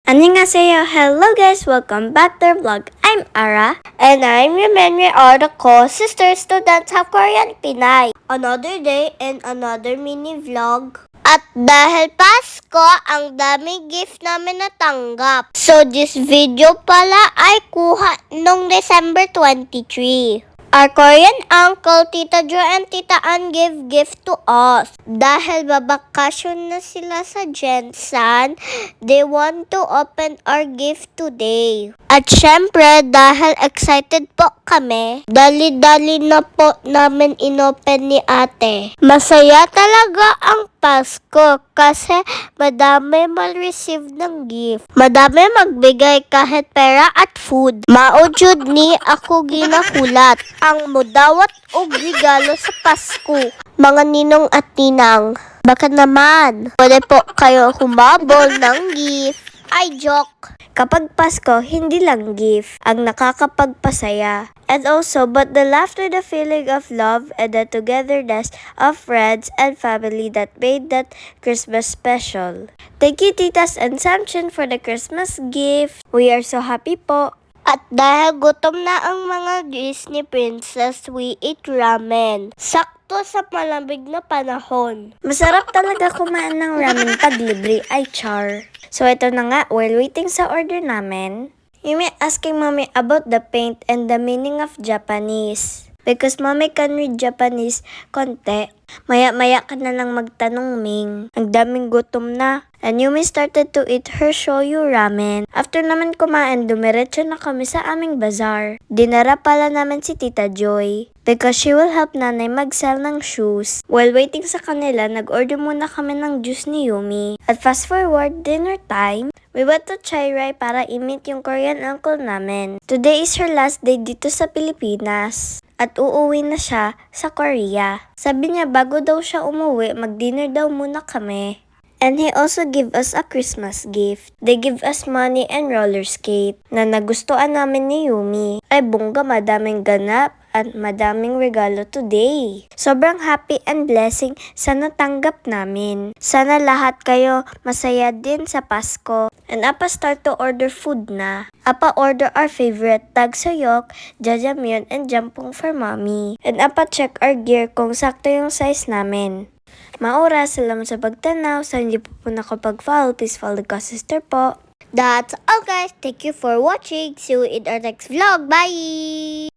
Annyeonghaseyo! Hello guys! Welcome back to our vlog. I'm Ara. And I'm Yumen. We are the co-sister students of Korean Pinay. Another day and another mini vlog. At dahil Pasko, ang daming gift namin natanggap. So this video pala ay kuha nung December 23. Our Korean uncle, Tita Jo and Tita Ann gave gift to us. Dahil babakasyon na sila sa Jensan, they want to open our gift today. At syempre, dahil excited po kami, dali-dali na po namin inopen ni ate. Masaya talaga ang Pasko kasi madami mal-receive ng gift. Madami magbigay kahit pera at food. Maujud ni ako ginakulat ang mudawat o regalo sa Pasko. Mga ninong at ninang, baka naman pwede po kayo humabol ng gift. Ay, joke! Kapag Pasko, hindi lang gift ang nakakapagpasaya. And also, but the laughter, the feeling of love, and the togetherness of friends and family that made that Christmas special. Thank you, Titas and Samchin, for the Christmas gift. We are so happy po. At dahil gutom na ang mga Disney princess, we eat ramen. Sakto sa malamig na panahon. Masarap talaga kumain ng ramen pag libre ay char. So ito na nga, while waiting sa order namin, Yumi asking mommy about the paint and the meaning of Japanese. Because mommy can read Japanese konti. Maya-maya ka na lang magtanong, Ming. Ang daming gutom na. And Yumi started to eat her shoyu ramen. After naman kumain, dumiretso na kami sa aming bazaar. Dinara pala namin si Tita Joy. Because she will help nanay mag-sell ng shoes. While waiting sa kanila, nag-order muna kami ng juice ni Yumi. At fast forward, dinner time, we went to Chairai para i-meet yung Korean uncle namin. Today is her last day dito sa Pilipinas. At uuwi na siya sa Korea. Sabi niya bago daw siya umuwi, mag-dinner daw muna kami. And he also give us a Christmas gift. They give us money and roller skate na nagustuhan namin ni Yumi. Ay bongga, madaming ganap at madaming regalo today. Sobrang happy and blessing sa natanggap namin. Sana lahat kayo masaya din sa Pasko. And Apa start to order food na. Apa order our favorite tagsoyok, jajamyeon, and jampong for mommy. And Apa check our gear kung sakto yung size namin. Maura, salamat sa pagtanaw. Sa hindi po nakapag-follow, please follow the sister po. That's all guys. Thank you for watching. See you in our next vlog. Bye!